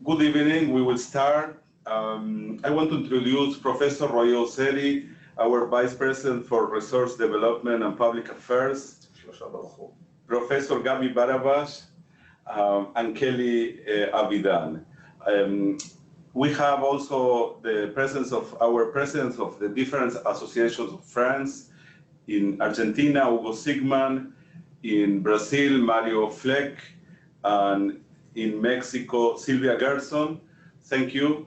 Good evening. We will start. I want to introduce Professor Roy Oseri, our Vice President for Resource Development and Public Affairs, Professor Gabi Barbash, and Kelly Avidan. We have also the presence of our presidents of the different associations of France. In Argentina, Hugo Sigman; in Brazil, Mario Fleck; and in Mexico, Silvia Gerson. Thank you.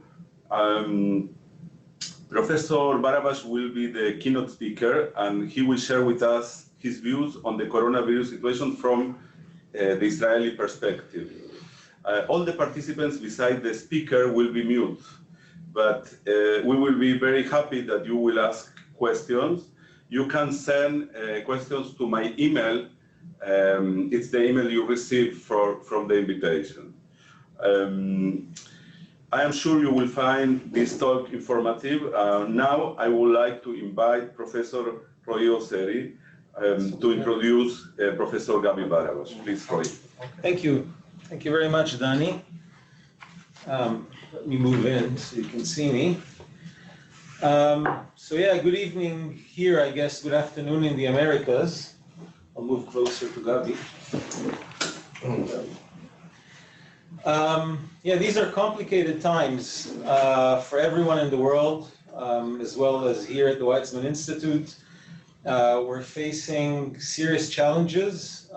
Professor Barbash will be the keynote speaker, and he will share with us his views on the coronavirus situation from the Israeli perspective. All the participants beside the speaker will be mute, but we will be very happy that you will ask questions. You can send questions to my email. It's the email you received from the invitation. I am sure you will find this talk informative. Now I would like to invite Professor Roy Oseri to introduce Professor Gabi Barbash. Please, Roy. Thank you. Thank you very much, Danny. Let me move in so you can see me. So yeah, good evening here, I guess. Good afternoon in the Americas. I'll move closer to Gabi. Yeah, these are complicated times for everyone in the world, as well as here at the Weizmann Institute. We're facing serious challenges.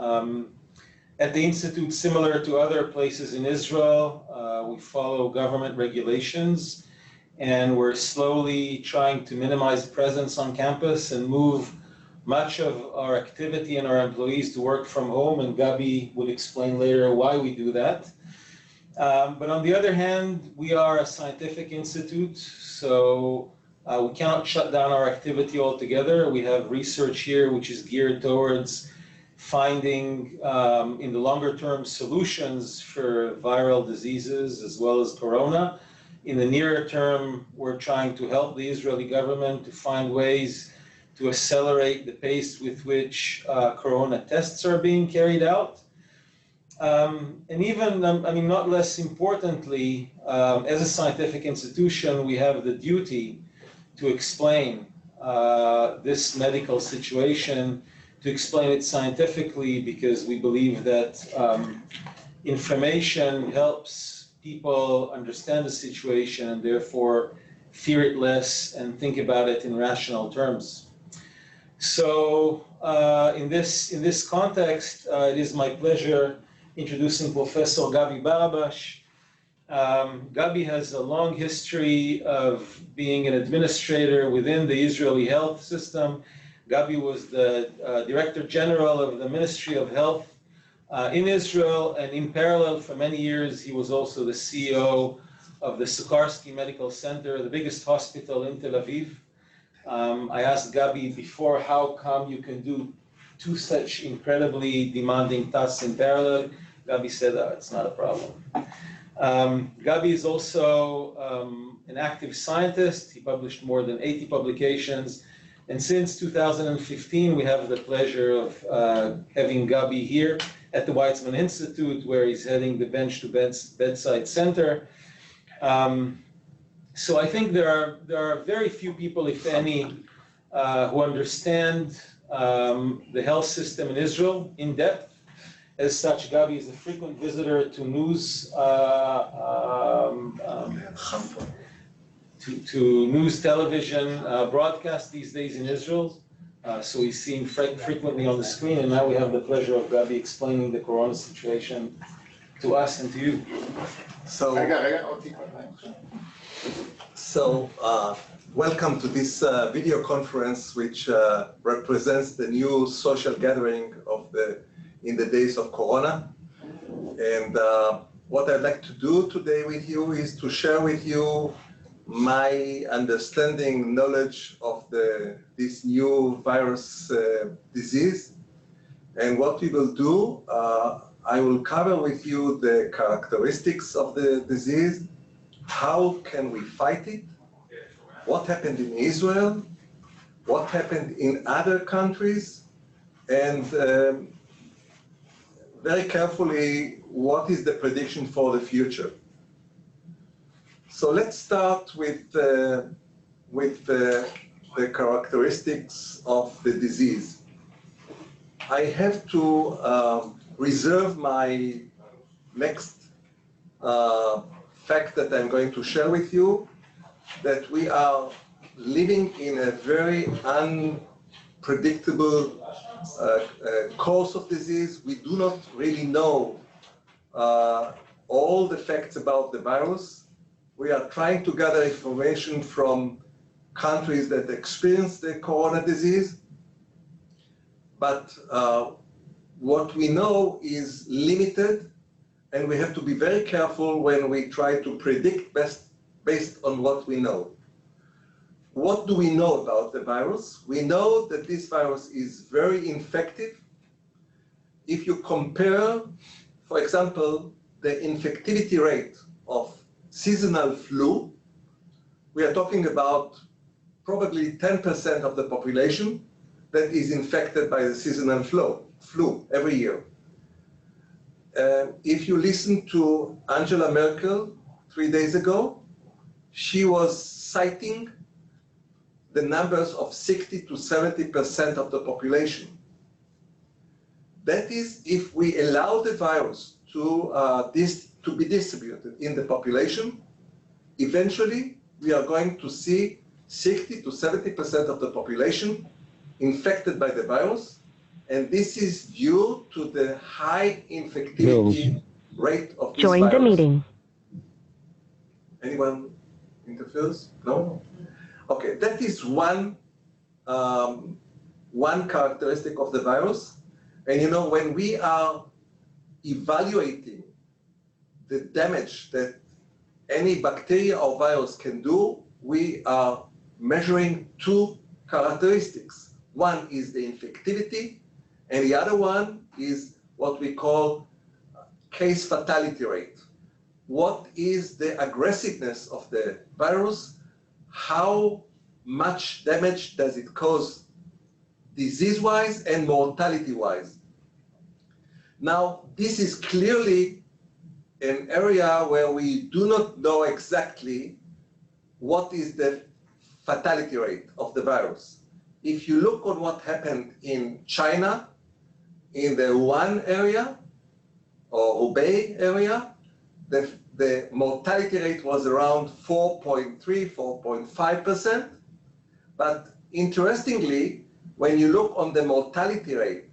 At the Institute, similar to other places in Israel, we follow government regulations, and we're slowly trying to minimize presence on campus and move much of our activity and our employees to work from home, and Gabi will explain later why we do that. But on the other hand, we are a scientific institute, so we cannot shut down our activity altogether. We have research here which is geared towards finding, in the longer term, solutions for viral diseases as well as corona. In the nearer term, we're trying to help the Israeli government to find ways to accelerate the pace with which corona tests are being carried out. And even, I mean, not less importantly, as a scientific institution, we have the duty to explain this medical situation, to explain it scientifically, because we believe that information helps people understand the situation and therefore fear it less and think about it in rational terms. So in this context, it is my pleasure introducing Professor Gabi Barbash. Gabi has a long history of being an administrator within the Israeli health system. Gabi was the Director General of the Ministry of Health in Israel, and in parallel for many years he was also the CEO of the Sikorsky Medical Center, the biggest hospital in Tel Aviv. I asked Gabi before, how come you can do two such incredibly demanding tasks in parallel? Gabi said, it's not a problem. Gabi is also an active scientist. He published more than 80 publications. And since 2015, we have the pleasure of having Gabi here at the Weizmann Institute, where he's heading the Bench to Bedside Center. So I think there are very few people, if any, who understand the health system in Israel in depth. As such, Gabi is a frequent visitor to news news television broadcasts these days in Israel. So he's seen frequently on the screen, and now we have the pleasure of Gabi explaining the corona situation to us and to you. So welcome to this video conference, which represents the new social gathering of in the days of Corona. And what I'd like to do today with you is to share with you my understanding, knowledge of this new virus disease. And what we will do, I will cover with you the characteristics of the disease, how can we fight it, what happened in Israel, what happened in other countries, and very carefully, what is the prediction for the future. So let's start with the characteristics of the disease. I have to reserve my next fact that I'm going to share with you, that we are living in a very unpredictable course of disease. We do not really know all the facts about the virus. We are trying to gather information from countries that experience the corona disease, but what we know is limited, and we have to be very careful when we try to predict based on what we know. What do we know about the virus? We know that this virus is very infective. If you compare, for example, the infectivity rate of seasonal flu, we are talking about probably 10% of the population that is infected by the seasonal flu every year. If you listen to Angela Merkel 3 days ago, she was citing the numbers of 60 to 70% of the population. That is, if we allow the virus to be distributed in the population, eventually we are going to see 60 to 70% of the population infected by the virus, and this is due to the high infectivity rate of this virus. Join the meeting. Anyone interferes? No? Okay, that is one characteristic of the virus. And you know, when we are evaluating the damage that any bacteria or virus can do, we are measuring two characteristics. One is the infectivity, and the other one is what we call case fatality rate. What is the aggressiveness of the virus? How much damage does it cause disease-wise and mortality-wise? Now, this is clearly an area where we do not know exactly what is the fatality rate of the virus. If you look on what happened in China, in the Wuhan area or Hubei area, the mortality rate was around 4.3, 4.5%. But interestingly, when you look on the mortality rate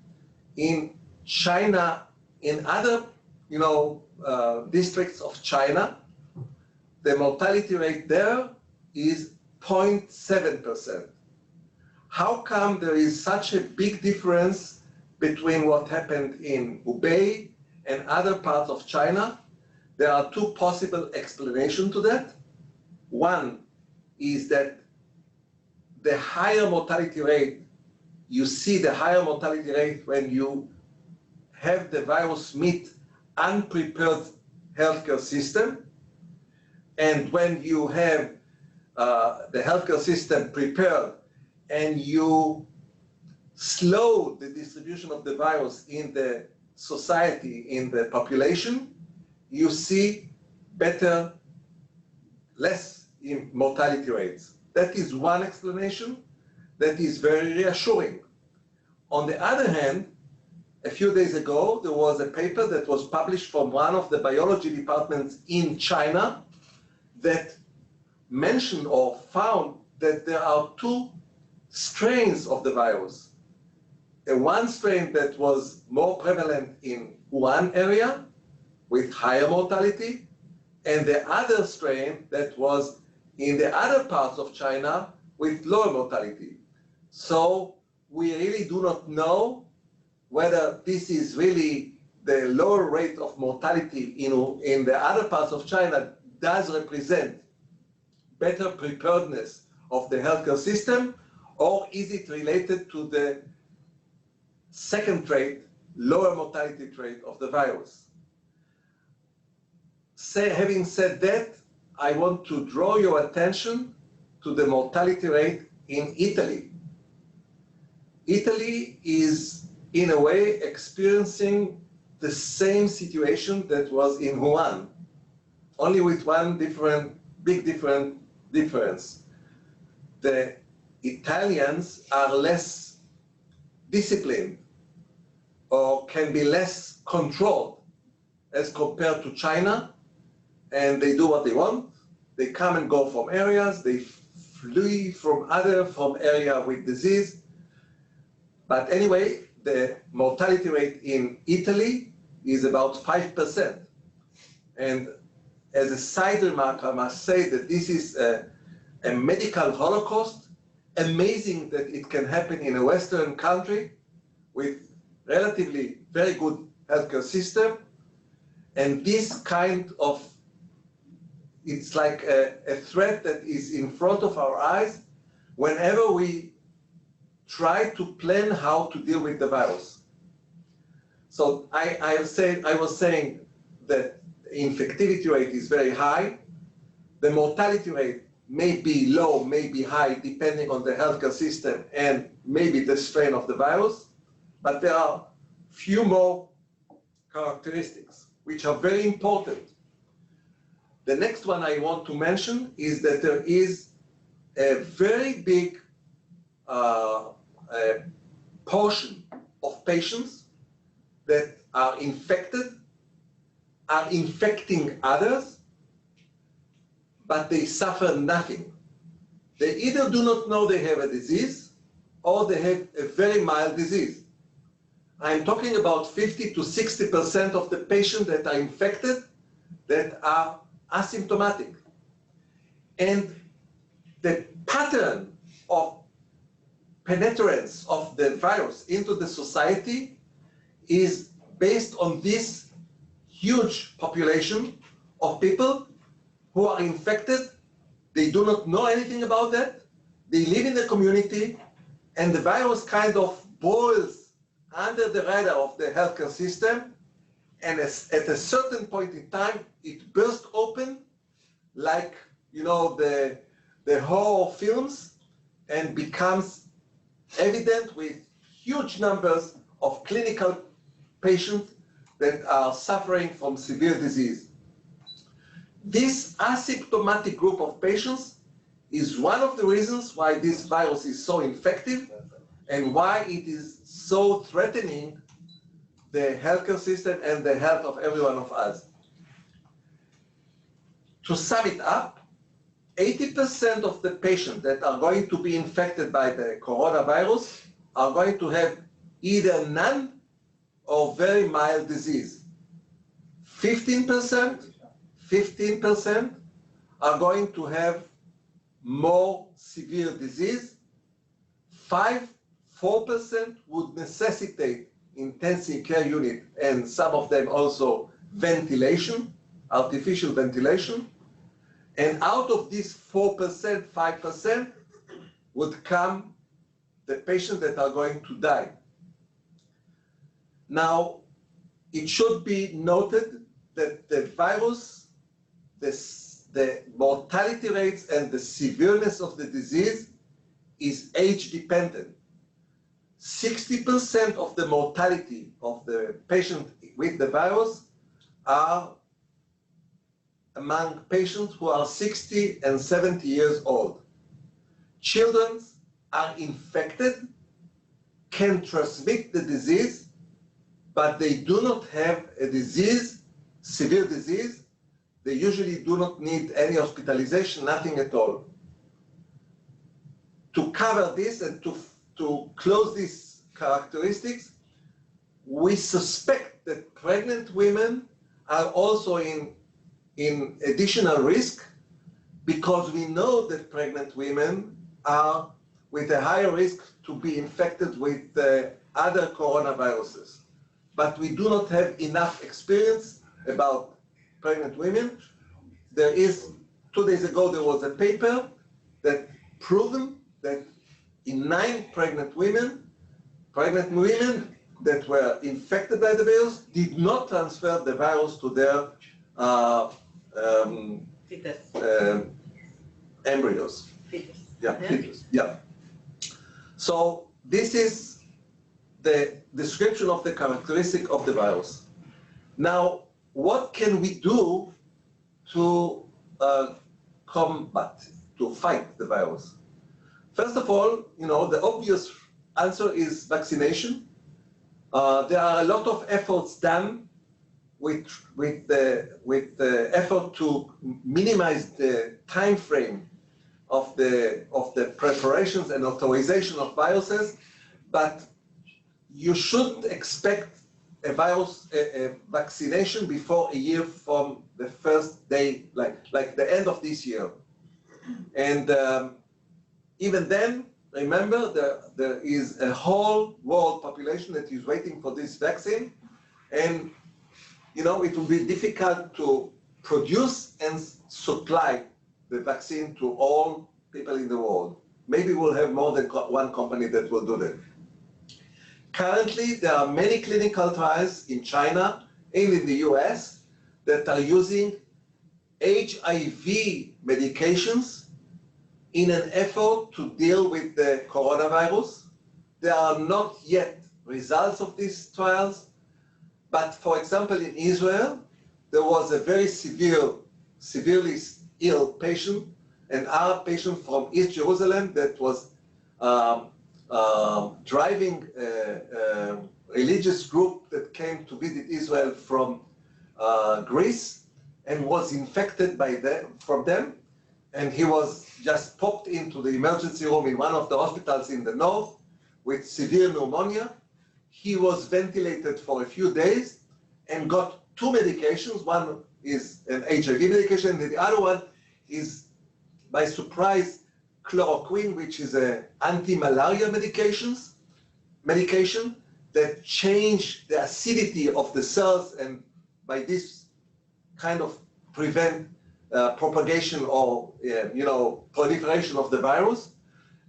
in China, in other districts of China, the mortality rate there is 0.7%. How come there is such a big difference between what happened in Hubei and other parts of China? There are two possible explanations to that. One is that the higher mortality rate, you see the higher mortality rate when you have the virus meet unprepared healthcare system. And when you have the healthcare system prepared and you slow the distribution of the virus in the society, in the population, you see less in mortality rates. That is one explanation that is very reassuring. On the other hand, a few days ago, there was a paper that was published from one of the biology departments in China that mentioned or found that there are two strains of the virus. One strain that was more prevalent in Wuhan area with higher mortality, and the other strain that was in the other parts of China with lower mortality. So we really do not know whether this is really the lower rate of mortality in the other parts of China does represent better preparedness of the healthcare system, or is it related to the second trait, lower mortality trait of the virus? Having said that, I want to draw your attention to the mortality rate in Italy. Italy is, in a way, experiencing the same situation that was in Wuhan, only with one different big difference. The Italians are less disciplined or can be less controlled as compared to China, and they do what they want. They come and go from areas, they flee from area with disease. But anyway, the mortality rate in Italy is about 5%. And as a side remark, I must say that this is a medical holocaust. Amazing that it can happen in a Western country with relatively very good healthcare system. And this kind of, it's like a threat that is in front of our eyes whenever we try to plan how to deal with the virus. So I was saying that the infectivity rate is very high. The mortality rate may be low, may be high, depending on the healthcare system and maybe the strain of the virus. But there are few more characteristics which are very important. The next one I want to mention is that there is a very big portion of patients that are infected, are infecting others, but they suffer nothing. They either do not know they have a disease or they have a very mild disease. I'm talking about 50 to 60% of the patients that are infected that are asymptomatic. And the pattern of penetrance of the virus into the society is based on this huge population of people who are infected. They do not know anything about that. They live in the community, and the virus kind of boils under the radar of the healthcare system, and at a certain point in time, it bursts open like, you know, the horror films, and becomes evident with huge numbers of clinical patients that are suffering from severe disease. This asymptomatic group of patients is one of the reasons why this virus is so infective and why it is so threatening the healthcare system and the health of every one of us. To sum it up, 80% of the patients that are going to be infected by the coronavirus are going to have either none or very mild disease. 15% are going to have more severe disease. 4% would necessitate intensive care unit, and some of them also ventilation, artificial ventilation. And out of this 4%, 5% would come the patients that are going to die. Now, it should be noted that the virus, the mortality rates and the severeness of the disease is age dependent. 60% of the mortality of the patient with the virus are among patients who are 60 and 70 years old. Children are infected, can transmit the disease, but they do not have a disease, severe disease. They usually do not need any hospitalization, nothing at all. To cover this and to close these characteristics, we suspect that pregnant women are also in additional risk, because we know that pregnant women are with a higher risk to be infected with other coronaviruses. But we do not have enough experience about pregnant women. There is, 2 days ago, there was a paper that proven that in 9 pregnant women that were infected by the virus did not transfer the virus to their embryos. Fetus. Yeah, fetus. Yeah. So this is the description of the characteristic of the virus. Now, what can we do to combat, to fight the virus? First of all, the obvious answer is vaccination. There are a lot of efforts done with the effort to minimize the time frame of the preparations and authorization of viruses, but you shouldn't expect a vaccination before a year from the first day, like the end of this year. And even then, remember, there is a whole world population that is waiting for this vaccine, and it will be difficult to produce and supply the vaccine to all people in the world. Maybe we'll have more than one company that will do that. Currently, there are many clinical trials in China and in the US that are using HIV medications in an effort to deal with the coronavirus. There are not yet results of these trials, but for example, in Israel, there was a very severely ill patient, an Arab patient from East Jerusalem that was driving a religious group that came to visit Israel from Greece and was infected from them. And he was just popped into the emergency room in one of the hospitals in the north with severe pneumonia. He was ventilated for a few days and got two medications. One is an HIV medication, and the other one is, by surprise, chloroquine, which is an anti-malaria medication that change the acidity of the cells, and by this kind of prevent propagation or proliferation of the virus.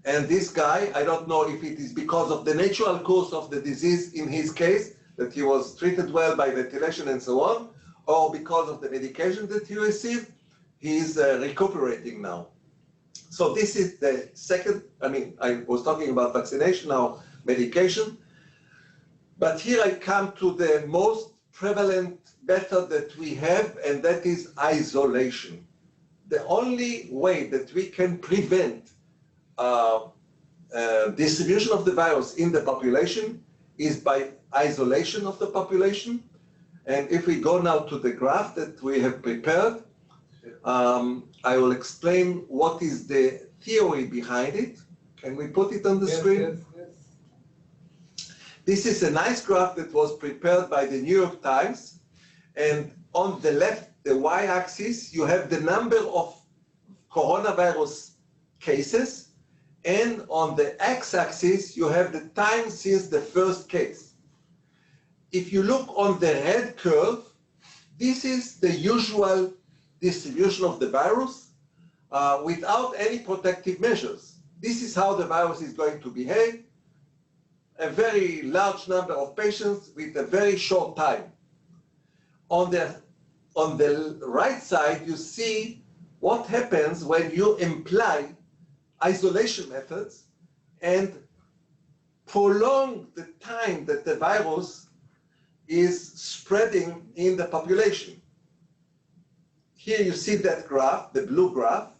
And this guy, I don't know if it is because of the natural course of the disease in his case, that he was treated well by ventilation and so on, or because of the medication that he received, he is recuperating now. So this is the second, I was talking about vaccination, now medication. But here I come to the most prevalent method that we have, and that is isolation. The only way that we can prevent distribution of the virus in the population is by isolation of the population. And if we go now to the graph that we have prepared, I will explain what is the theory behind it. Can we put it on the screen? Yes. This is a nice graph that was prepared by the New York Times. And on the left, the y-axis, you have the number of coronavirus cases. And on the x-axis, you have the time since the first case. If you look on the red curve, this is the usual distribution of the virus without any protective measures. This is how the virus is going to behave. A very large number of patients with a very short time. On the right side, you see what happens when you imply isolation methods and prolong the time that the virus is spreading in the population. Here you see that graph, the blue graph.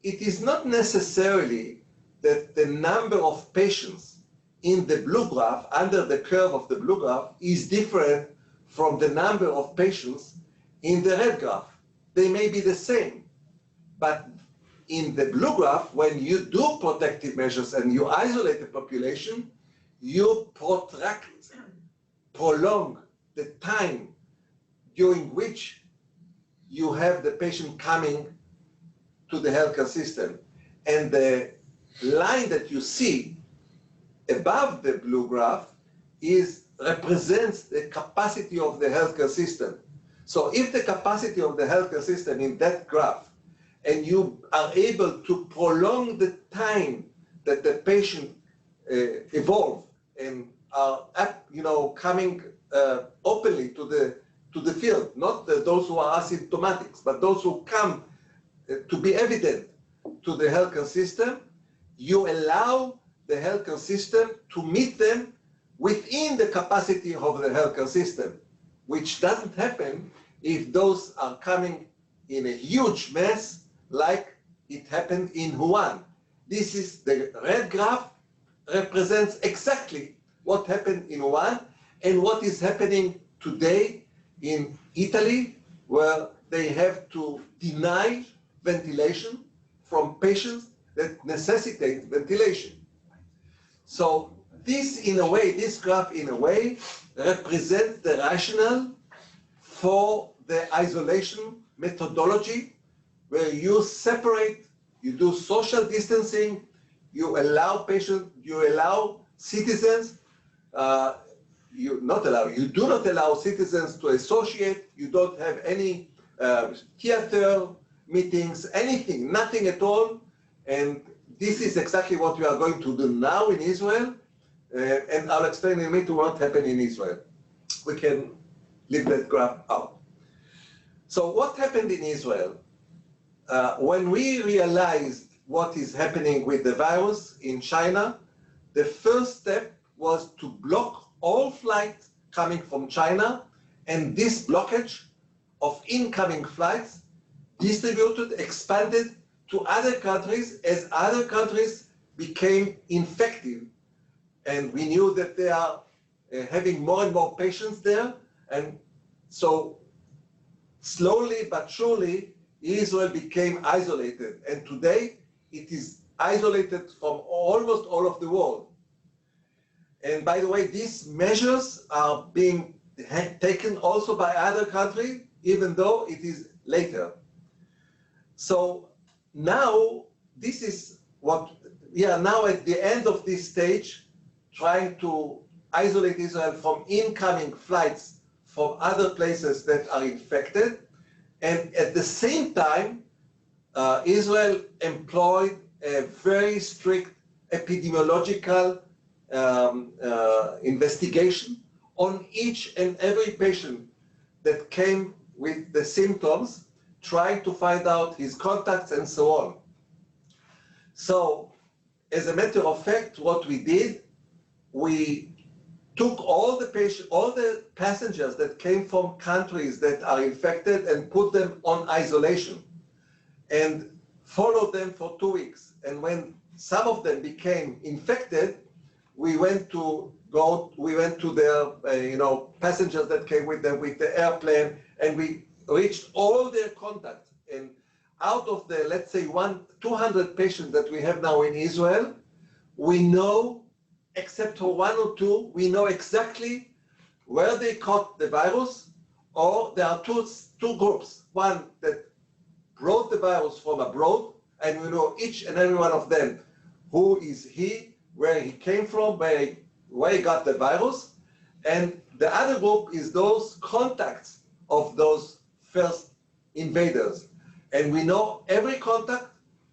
It is not necessarily that the number of patients in the blue graph, under the curve of the blue graph, is different from the number of patients in the red graph. They may be the same, but in the blue graph, when you do protective measures and you isolate the population, you prolong the time during which you have the patient coming to the healthcare system. And the line that you see above the blue graph represents the capacity of the healthcare system. So if the capacity of the healthcare system in that graph, and you are able to prolong the time that the patient evolve and are coming openly to the field, not those who are asymptomatics, but those who come to be evident to the healthcare system, you allow the healthcare system to meet them within the capacity of the healthcare system, which doesn't happen if those are coming in a huge mass like it happened in Wuhan. This is the red graph, represents exactly what happened in Wuhan and what is happening today in Italy, where they have to deny ventilation from patients that necessitate ventilation. So this, in a way, this graph, in a way, represents the rationale for the isolation methodology, where you separate, you do social distancing, you allow patients, you allow citizens, you do not allow citizens to associate, you don't have any theater meetings, anything, nothing at all. And this is exactly what we are going to do now in Israel. And I'll explain in a minute what happened in Israel. We can leave that graph out. So what happened in Israel? When we realized what is happening with the virus in China, the first step was to block all flights coming from China, and this blockage of incoming flights distributed, expanded to other countries as other countries became infected. And we knew that they are having more and more patients there. And so slowly but surely, Israel became isolated. And today, it is isolated from almost all of the world. And by the way, these measures are being taken also by other countries, even though it is later. So now, this is what we are now at the end of this stage, trying to isolate Israel from incoming flights from other places that are infected. And at the same time, Israel employed a very strict epidemiological investigation on each and every patient that came with the symptoms, trying to find out his contacts and so on. So, as a matter of fact, what we did, we took all the passengers that came from countries that are infected and put them on isolation and followed them for 2 weeks. And when some of them became infected, we went to their passengers that came with them with the airplane, and we reached all their contacts. And out of the, let's say, 200 patients that we have now in Israel, we know, except for 1 or 2, we know exactly where they caught the virus, or there are two groups. One that brought the virus from abroad, and we know each and every one of them, who is he, where he came from, where he got the virus. And the other group is those contacts of those first invaders. And we know every contact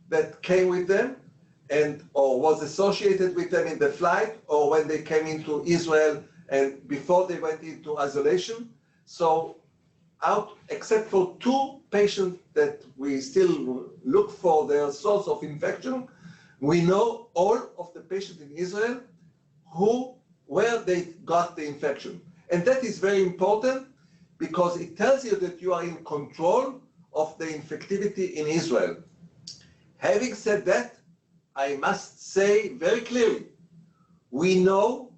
that came with them or was associated with them in the flight or when they came into Israel and before they went into isolation. So except for 2 patients that we still look for their source of infection, we know all of the patients in Israel where they got the infection. And that is very important because it tells you that you are in control of the infectivity in Israel. Having said that, I must say very clearly, we know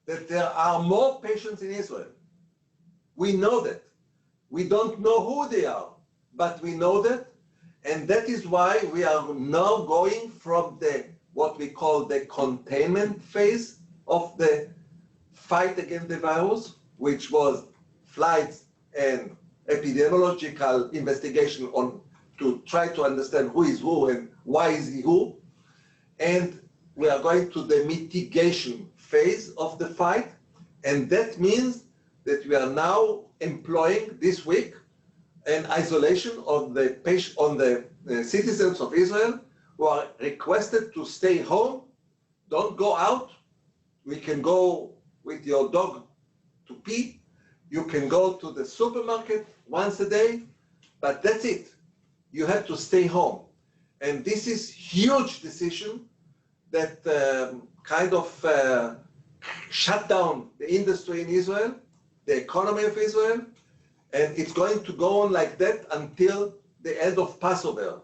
that there are more patients in Israel. We know that. We don't know who they are, but we know that. And that is why we are now going from what we call the containment phase of the fight against the virus, which was flights and epidemiological investigation to try to understand who is who and why is he who. And we are going to the mitigation phase of the fight. And that means that we are now employing this week an isolation of the citizens of Israel who are requested to stay home, don't go out. We can go with your dog to pee. You can go to the supermarket once a day, but that's it. You have to stay home. And this is huge decision that shut down the industry in Israel, the economy of Israel, and it's going to go on like that until the end of Passover.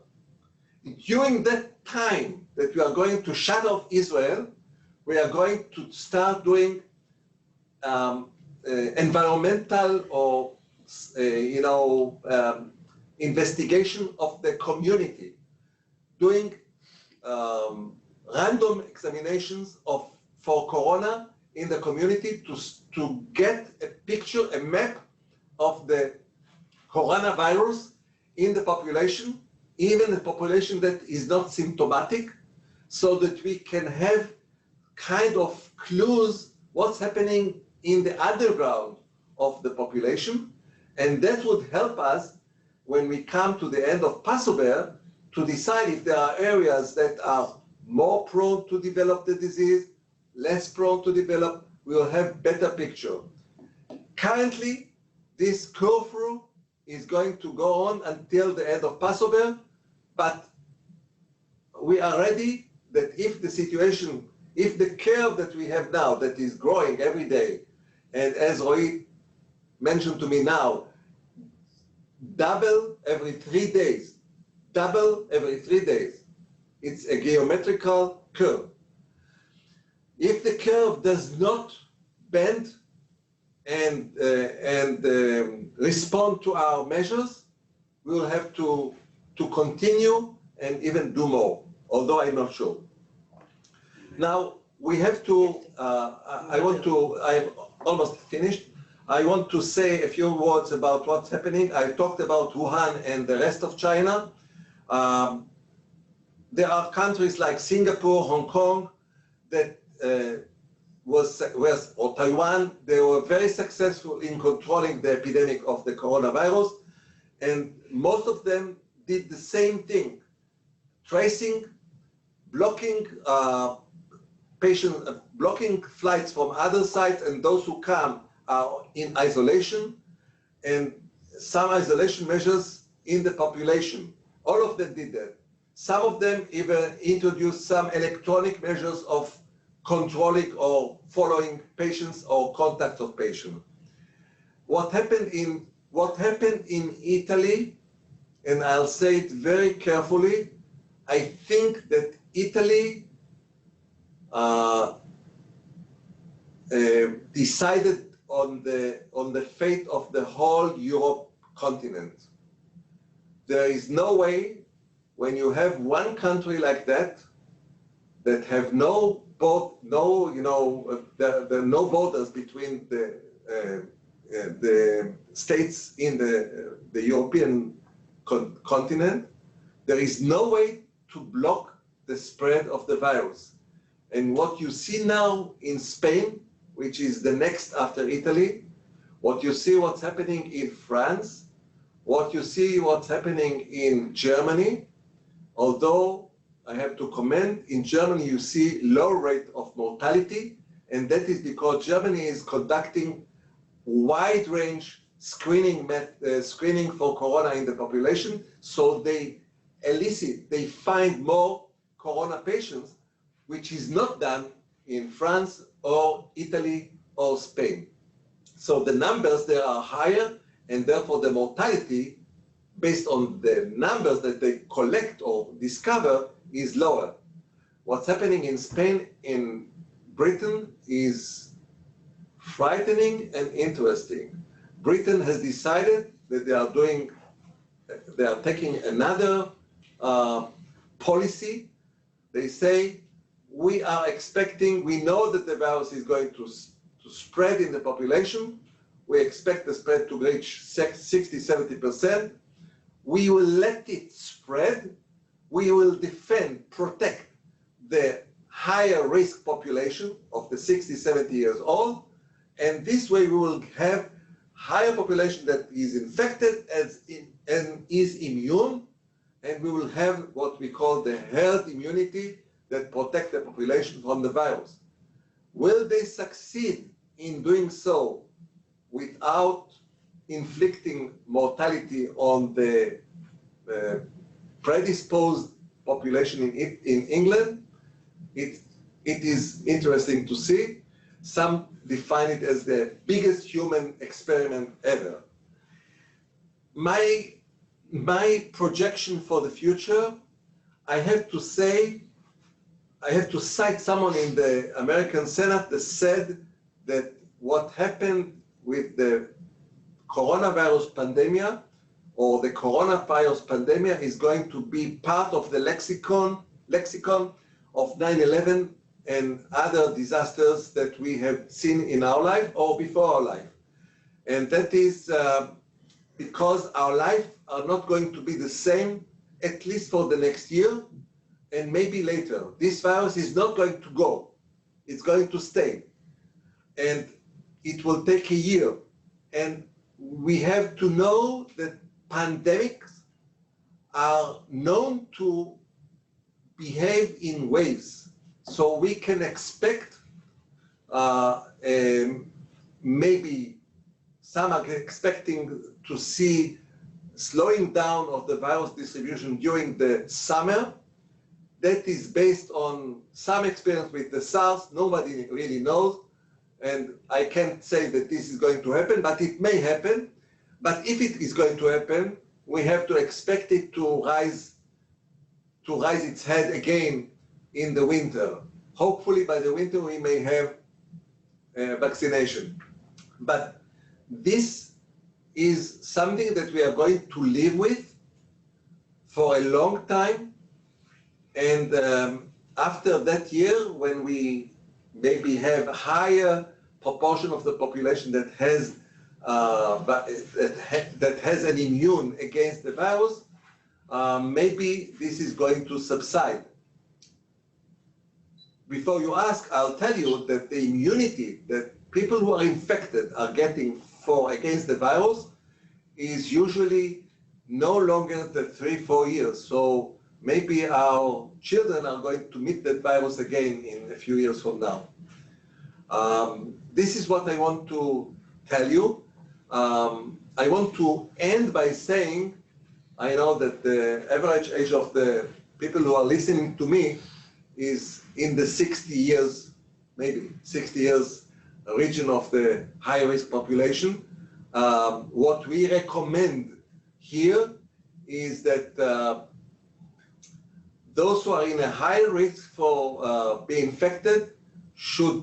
during that time that we are going to shut off Israel, we are going to start doing environmental or investigation of the community, doing random examinations for corona in the community to get a picture, a map of the coronavirus in the population, even the population that is not symptomatic, so that we can have kind of clues what's happening in the underground of the population. And that would help us when we come to the end of Passover to decide if there are areas that are more prone to develop the disease, less prone to develop. We will have better picture. Currently, this curfew is going to go on until the end of Passover, but we are ready that if the situation, if the curve that we have now that is growing every day, and as Roy mentioned to me now, double every 3 days, double every 3 days. It's a geometrical curve. If the curve does not bend and respond to our measures, we will have to continue and even do more, although I'm not sure. Now, we have to, I'm almost finished. I want to say a few words about what's happening. I talked about Wuhan and the rest of China. There are countries like Singapore, Hong Kong, that or Taiwan, they were very successful in controlling the epidemic of the coronavirus. And most of them did the same thing, tracing, blocking blocking flights from other sites, and those who come are in isolation, and some isolation measures in the population. All of them did that. Some of them even introduced some electronic measures of controlling or following patients or contact of patients. What happened in Italy, and I'll say it very carefully, I think that Italy decided on the fate of the whole Europe continent. There is no way when you have one country like that have no borders between the states in the European continent. There is no way to block the spread of the virus. And what you see now in Spain, which is the next after Italy, what you see what's happening in France, what you see what's happening in Germany, although I have to comment, in Germany you see low rate of mortality, and that is because Germany is conducting wide range screening for corona in the population, so they find more corona patients, which is not done in France or Italy or Spain. So the numbers there are higher, and therefore the mortality, based on the numbers that they collect or discover, is lower. What's happening in Spain, in Britain, is frightening and interesting. Britain has decided that they are taking another policy. They say, we are expecting, we know that the virus is going to spread in the population. We expect the spread to reach 60–70%. We will let it spread. We will protect the higher risk population of the 60–70 years old. And this way we will have higher population that is infected and is immune. And we will have what we call the herd immunity that protect the population from the virus. Will they succeed in doing so without inflicting mortality on the predisposed population in England? It is interesting to see. Some define it as the biggest human experiment ever. My projection for the future, I have to cite someone in the American Senate that said that what happened with the coronavirus pandemic or the coronavirus pandemic is going to be part of the lexicon of 9/11 and other disasters that we have seen in our life or before our life. And that is because our life are not going to be the same, at least for the next year, and maybe later. This virus is not going to go. It's going to stay. And it will take a year. And we have to know that pandemics are known to behave in waves. So we can expect maybe some are expecting to see slowing down of the virus distribution during the summer. That is based on some experience with the SARS. Nobody really knows. And I can't say that this is going to happen, but it may happen. But if it is going to happen, we have to expect it to rise its head again in the winter. Hopefully by the winter we may have vaccination. But this is something that we are going to live with for a long time. And after that year, when we maybe have a higher proportion of the population that has an immune against the virus, maybe this is going to subside. Before you ask, I'll tell you that the immunity that people who are infected are getting against the virus is usually no longer than 3-4 years. So maybe our children are going to meet that virus again in a few years from now. This is what I want to tell you. I want to end by saying, I know that the average age of the people who are listening to me is in the 60 years, maybe 60 years region of the high-risk population. What we recommend here is that those who are in a high risk for being infected should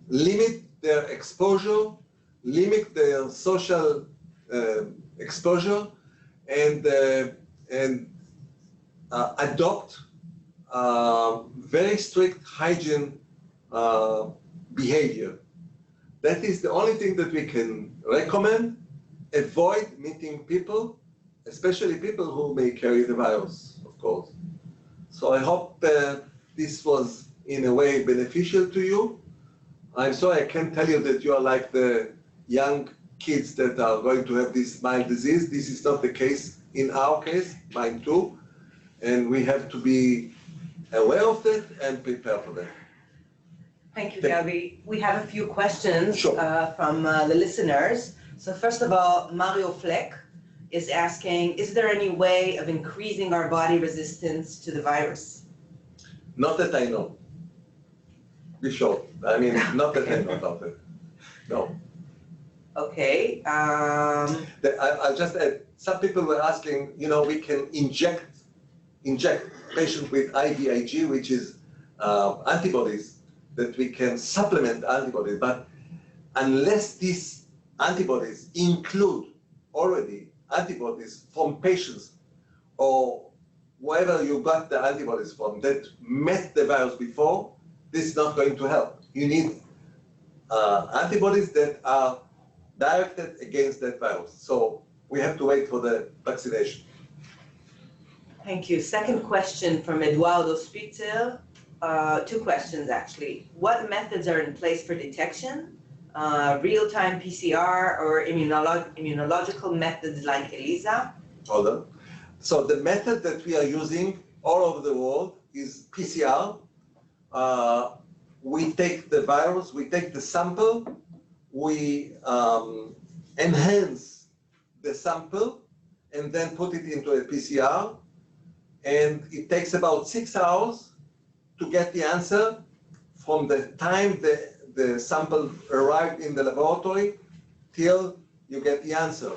limit their exposure, limit their social exposure, and adopt very strict hygiene behavior. That is the only thing that we can recommend. Avoid meeting people, especially people who may carry the virus, of course. So I hope this was in a way beneficial to you. I'm sorry I can't tell you that you are like the young kids that are going to have this mild disease. This is not the case in our case, mine too. And we have to be aware of that and prepare for that. Thank you, Gabi. We have a few questions from the listeners. So first of all, Mario Fleck is asking, is there any way of increasing our body resistance to the virus? Not that I know. Be sure. I mean, not that I know about it. No. Okay. I'll just add, some people were asking, you know, we can inject patients with IVIG, which is antibodies, that we can supplement antibodies, but unless these antibodies include already antibodies from patients or wherever you got the antibodies from that met the virus before, this is not going to help. You need antibodies that are directed against that virus. So we have to wait for the vaccination. Thank you. Second question from Eduardo Spitzer. Two questions actually. What methods are in place for detection? Real-time PCR or immunological methods like ELISA? Hold on. So the method that we are using all over the world is PCR. We take the virus, we take the sample, we enhance the sample and then put it into a PCR. And it takes about 6 hours to get the answer from the time the sample arrived in the laboratory till you get the answer.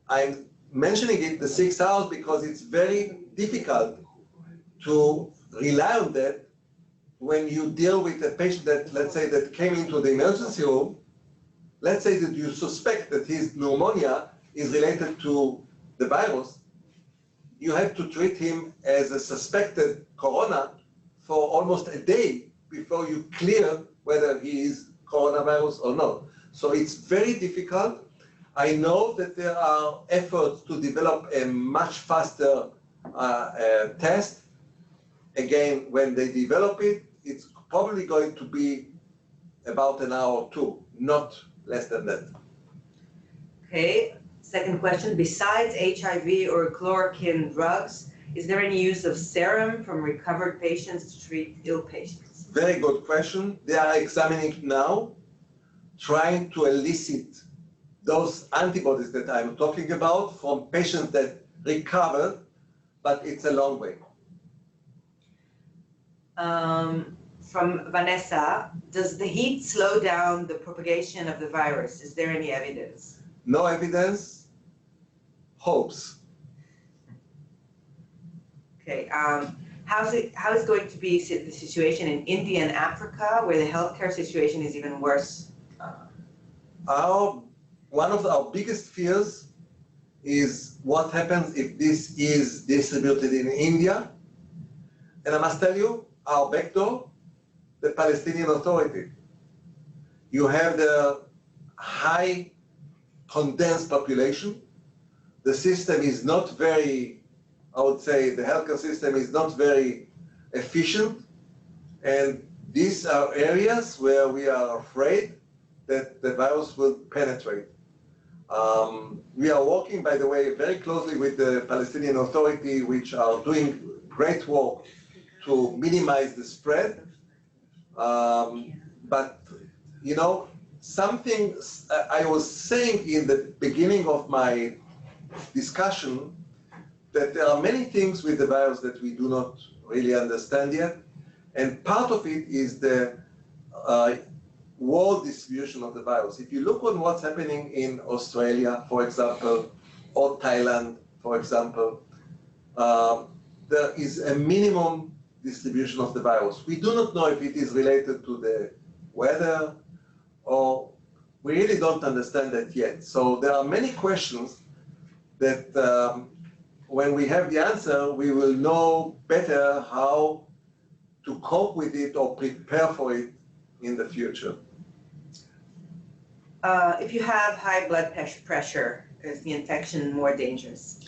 I'm mentioning it the 6 hours because it's very difficult to rely on that when you deal with a patient that, let's say, that came into the emergency room. Let's say that you suspect that his pneumonia is related to the virus. You have to treat him as a suspected corona for almost a day before you clear whether he is coronavirus or not. So it's very difficult. I know that there are efforts to develop a much faster test. Again, when they develop it, it's probably going to be about an hour or two, not less than that. Okay, second question. Besides HIV or chloroquine drugs, is there any use of serum from recovered patients to treat ill patients? Very good question. They are examining it now, trying to elicit those antibodies that I'm talking about from patients that recovered, but it's a long way. From Vanessa, does the heat slow down the propagation of the virus? Is there any evidence? No evidence, hopes. Okay, how is going to be the situation in India and Africa, where the healthcare situation is even worse? One of our biggest fears is what happens if this is distributed in India. And I must tell you, our backdoor, the Palestinian Authority. You have the high condensed population. The system is not very, I would say, the healthcare system is not very efficient. And these are areas where we are afraid that the virus will penetrate. We are working, by the way, very closely with the Palestinian Authority, which are doing great work to minimize the spread. But, you know, something I was saying in the beginning of my discussion, that there are many things with the virus that we do not really understand yet. And part of it is the world distribution of the virus. If you look on what's happening in Australia, for example, or Thailand, for example, there is a minimum distribution of the virus. We do not know if it is related to the weather, or we really don't understand that yet. So there are many questions that when we have the answer, we will know better how to cope with it or prepare for it in the future. If you have high blood pressure, is the infection more dangerous?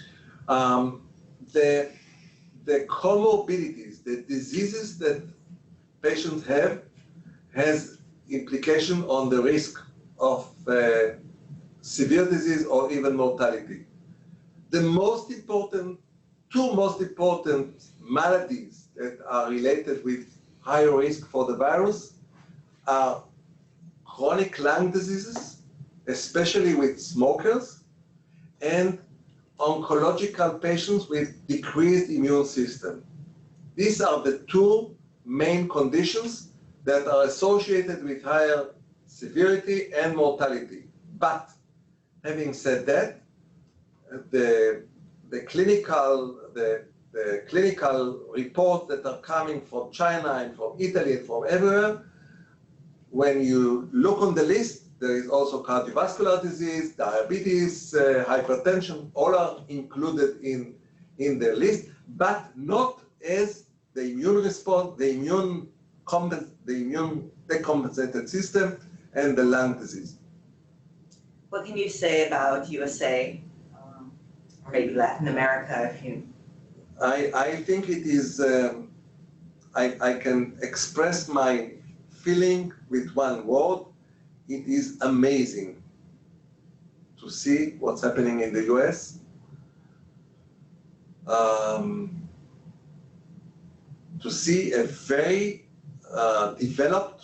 The comorbidities, the diseases that patients have, has implication on the risk of severe disease or even mortality. The two most important maladies that are related with higher risk for the virus are chronic lung diseases, especially with smokers, and oncological patients with decreased immune system. These are the two main conditions that are associated with higher severity and mortality. But having said that, the clinical reports that are coming from China and from Italy and from everywhere, when you look on the list, there is also cardiovascular disease, diabetes, hypertension, all are included in the list, but not as the immune response, the immune decompensated system, and the lung disease. What can you say about USA, or maybe Latin America, if you? I think it is, I can express my feeling with one word. It is amazing to see what's happening in the US. To see a very developed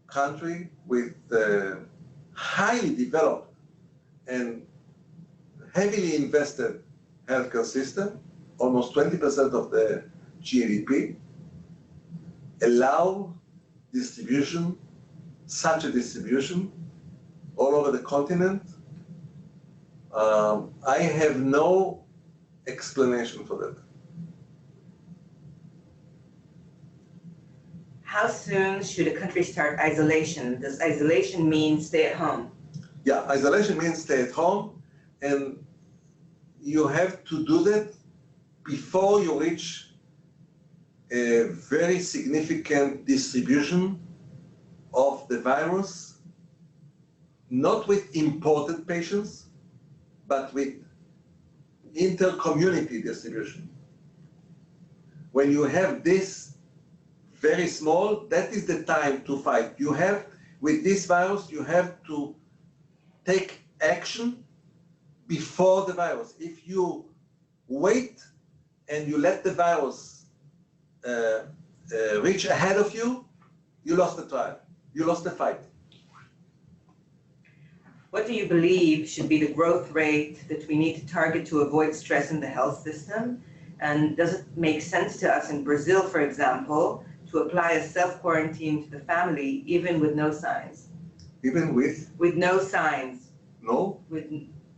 country with highly developed and heavily invested healthcare system, almost 20% of the GDP, allow distribution, such a distribution all over the continent. I have no explanation for that. How soon should a country start isolation? Does isolation mean stay at home? Yeah, isolation means stay at home, and you have to do that before you reach a very significant distribution of the virus, not with imported patients, but with inter-community distribution. When you have this very small, that is the time to fight. You have, with this virus, you have to take action before the virus. If you wait and you let the virus reach ahead of you, you lost the trial, you lost the fight. What do you believe should be the growth rate that we need to target to avoid stress in the health system? And does it make sense to us in Brazil, for example, to apply a self-quarantine to the family, even with no signs? Even with? With no signs. No? With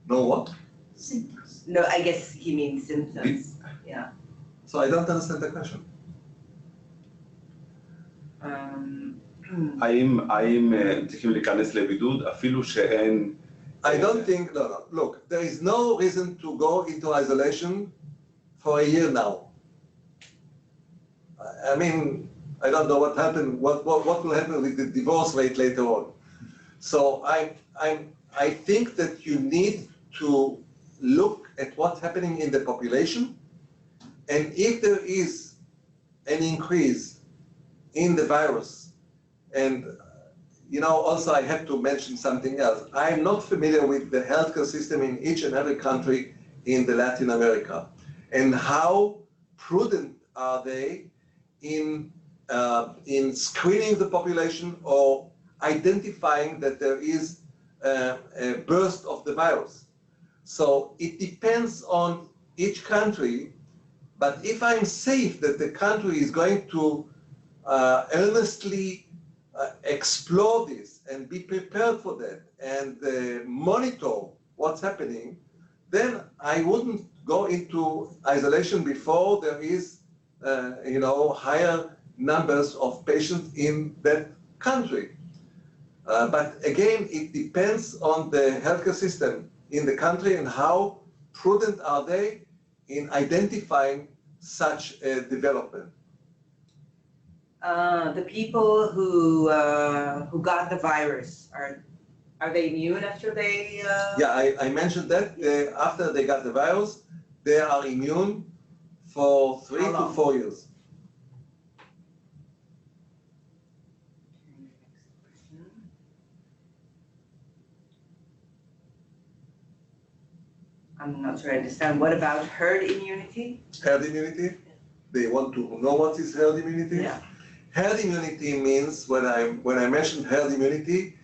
no what? Symptoms. No, I guess he means symptoms. Yeah. So I don't understand the question. האם צריכים להיכנס לבידוד אפילו שאין... I don't think, no. Look, there is no reason to go into isolation for a year now. I mean, I don't know what happened, what will happen with the divorce rate later on. So I think that you need to look at what's happening in the population, and if there is an increase in the virus, and also I have to mention something else. I'm not familiar with the healthcare system in each and every country in the Latin America, and how prudent are they in screening the population or identifying that there is a burst of the virus. So it depends on each country, but if I'm safe that the country is going to earnestly explore this and be prepared for that and monitor what's happening, then I wouldn't go into isolation before there is higher numbers of patients in that country. But again, it depends on the healthcare system in the country and how prudent are they in identifying such a development. The people who got the virus, are they immune after they? Yeah, I mentioned that after they got the virus, they are immune for 3 to 4 years. I'm not sure I understand. What about herd immunity? Herd immunity? They want to know what is herd immunity? Yeah. Herd immunity means, when I mentioned herd immunity,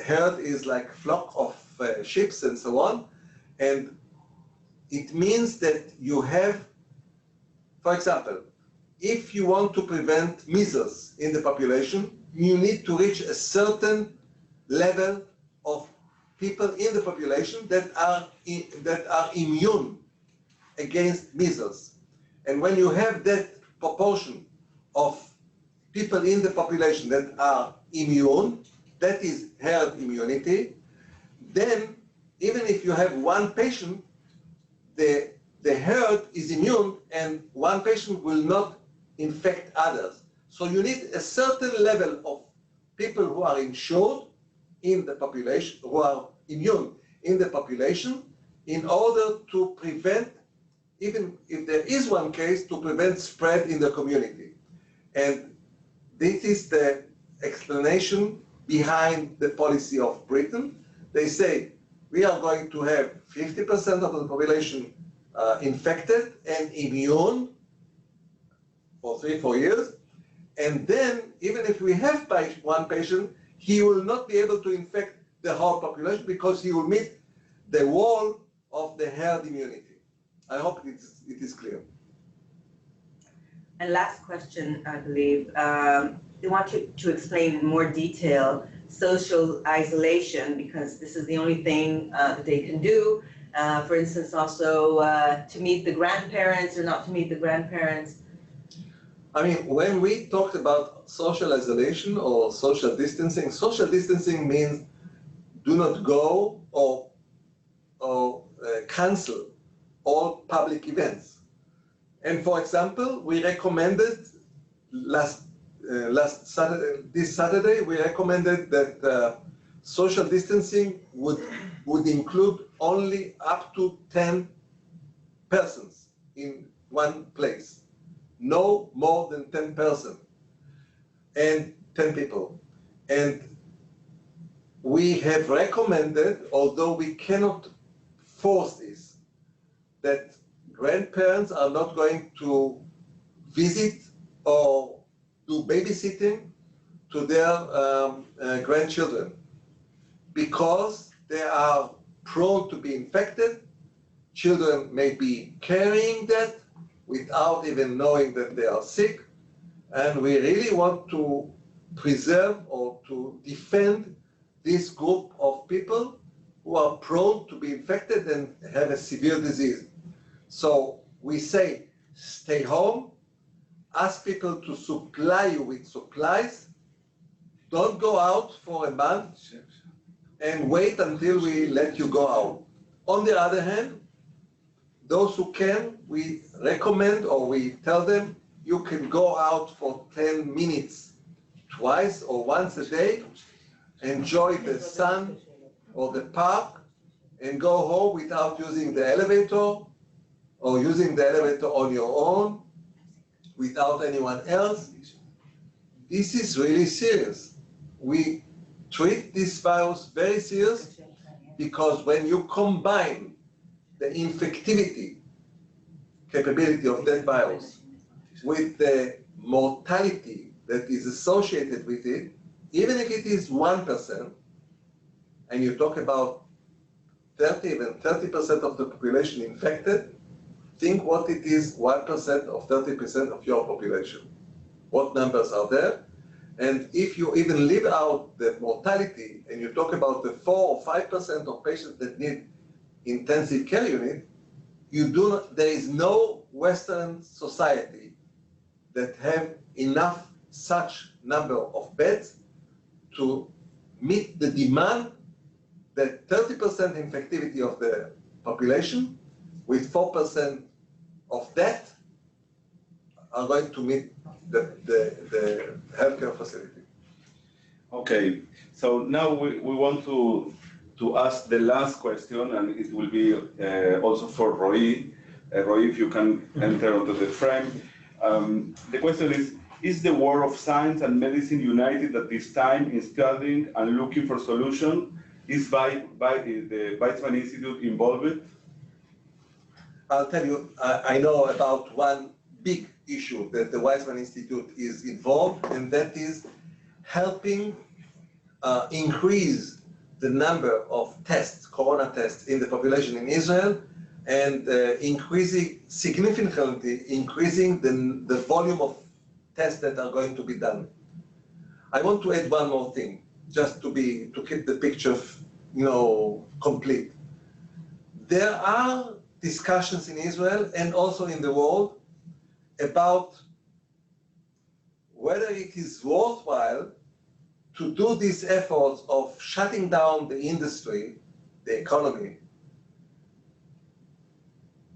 herd is like flock of sheep and so on, and it means that you have, for example, if you want to prevent measles in the population, you need to reach a certain level of people in the population that are immune against measles. And when you have that proportion of people in the population that are immune, that is herd immunity, then even if you have one patient, the herd is immune and one patient will not infect others. So you need a certain level of people who are insured in the population, who are immune in the population, in order to prevent, even if there is one case, to prevent spread in the community. And this is the explanation behind the policy of Britain. They say, we are going to have 50% of the population infected and immune for 3-4 years. And then, even if we have one patient, he will not be able to infect the whole population because he will meet the wall of the herd immunity. I hope it is clear. And last question, I believe. They want you to explain in more detail social isolation because this is the only thing that they can do. For instance, also to meet the grandparents or not to meet the grandparents. I mean, when we talked about social isolation or social distancing means do not go or cancel all public events. And for example, we recommended this Saturday, we recommended that social distancing would include only up to 10 persons in one place. No more than 10 persons and 10 people. And we have recommended, although we cannot force this, that grandparents are not going to visit or do babysitting to their grandchildren because they are prone to be infected. Children may be carrying that without even knowing that they are sick. And we really want to preserve or to defend this group of people who are prone to be infected and have a severe disease. So we say, stay home, ask people to supply you with supplies, don't go out for a month, and wait until we let you go out. On the other hand, those who can, we recommend or we tell them, you can go out for 10 minutes twice or once a day, enjoy the sun or the park, and go home without using the elevator or using the elevator on your own without anyone else. This is really serious. We treat this virus very serious because when you combine the infectivity capability of that virus with the mortality that is associated with it, even if it is 1%, and you talk about 30% of the population infected, think what it is 1% of 30% of your population. What numbers are there? And if you even leave out the mortality and you talk about the 4 or 5% of patients that need intensive care unit, there is no Western society that have enough such number of beds to meet the demand that 30% infectivity of the population with 4% of death are going to meet the healthcare facility. Okay, so now we want to ask the last question, and it will be also for Roy. Roy, if you can enter onto the frame. The question is the world of science and medicine united at this time in studying and looking for solutions? Is the Weizmann Institute involved? I'll tell you, I know about one big issue that the Weizmann Institute is involved, and that is helping increase the number of tests, corona tests in the population in Israel, and significantly increasing the volume of tests that are going to be done. I want to add one more thing, just to keep the picture, complete. There are discussions in Israel and also in the world about whether it is worthwhile to do these efforts of shutting down the industry, the economy,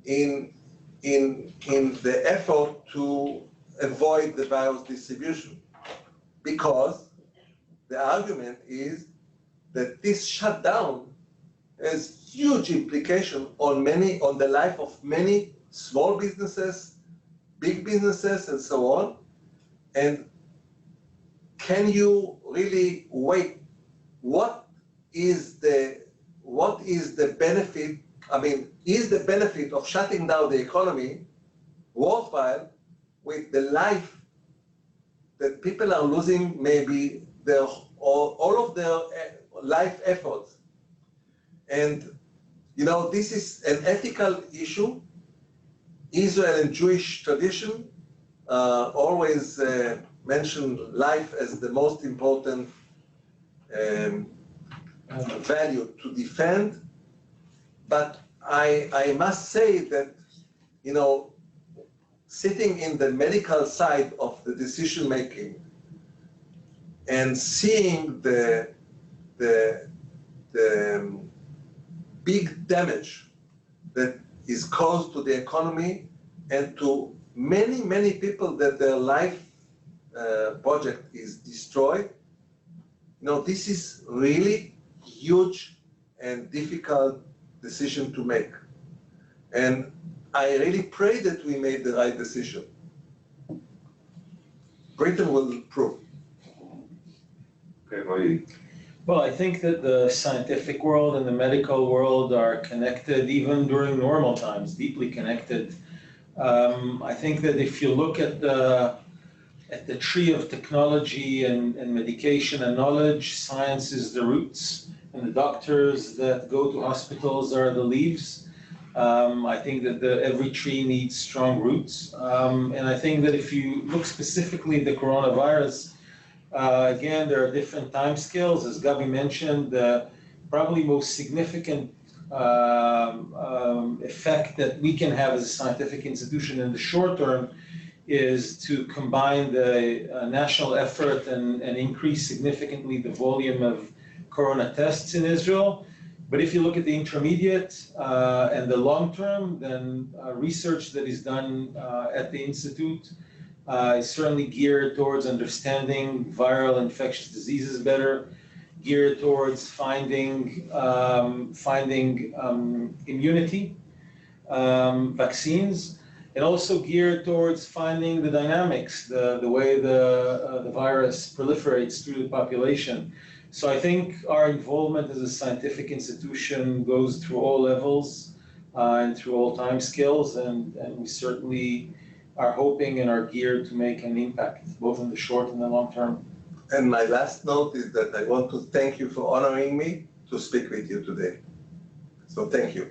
in the effort to avoid the virus distribution. Because the argument is that this shutdown has huge implication on the life of many small businesses, big businesses, and so on. And can you really wait? What is the benefit? I mean, is the benefit of shutting down the economy worthwhile with the life that people are losing, maybe all of their life efforts? And this is an ethical issue. Israel and Jewish tradition always mention life as the most important value to defend, but I must say that, sitting in the medical side of the decision making and seeing the big damage that is caused to the economy and to many people that their life project is destroyed. This is really huge and difficult decision to make. And I really pray that we made the right decision. Britain will prove. Okay, Roy. Well, I think that the scientific world and the medical world are connected even during normal times, deeply connected. I think that if you look at the tree of technology and medication and knowledge, science is the roots, and the doctors that go to hospitals are the leaves. I think that every tree needs strong roots. And I think that if you look specifically at the coronavirus, again, there are different time scales. As Gabi mentioned, the probably most significant effect that we can have as a scientific institution in the short term is to combine the national effort and increase significantly the volume of corona tests in Israel. But if you look at the intermediate and the long term, then research that is done at the Institute is certainly geared towards understanding viral infectious diseases better, geared towards finding immunity, vaccines, and also geared towards finding the dynamics, the way the virus proliferates through the population. So I think our involvement as a scientific institution goes through all levels and through all time scales, and we certainly are hoping and are geared to make an impact, both in the short and the long term. And my last note is that I want to thank you for honoring me to speak with you today. So thank you.